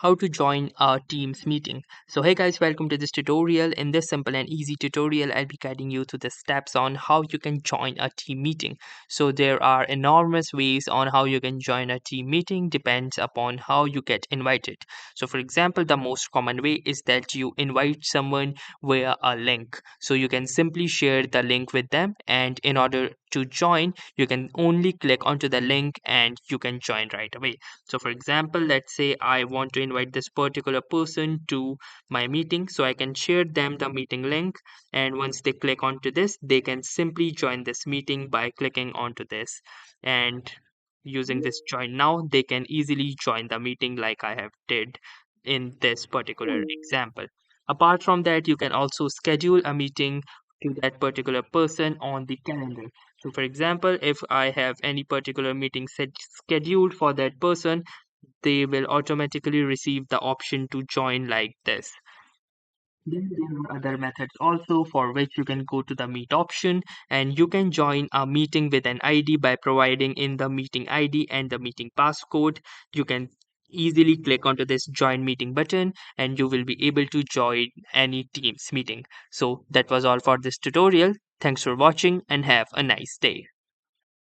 How to join a Teams meeting. So hey guys, welcome to this tutorial. In this simple and easy tutorial, I'll be guiding you through the steps on how you can join a team meeting. So there are enormous ways on how you can join a team meeting, depends upon how you get invited. So for example, the most common way is that you invite someone via a link. So you can simply share the link with them, and in order to join, you can only click onto the link and you can join right away. So for example, let's say I want to invite this particular person to my meeting. So I can share them the meeting link. And once they click onto this, they can simply join this meeting by clicking onto this. And using this join now, they can easily join the meeting like I have did in this particular example. Apart from that, you can also schedule a meeting to that particular person on the calendar. So, for example, if I have any particular meeting scheduled for that person, they will automatically receive the option to join like this. Then there are other methods also for which you can go to the meet option and you can join a meeting with an ID by providing in the meeting ID and the meeting passcode. You can easily click onto this join meeting button and you will be able to join any Teams meeting. So that was all for this tutorial. Thanks for watching and have a nice day.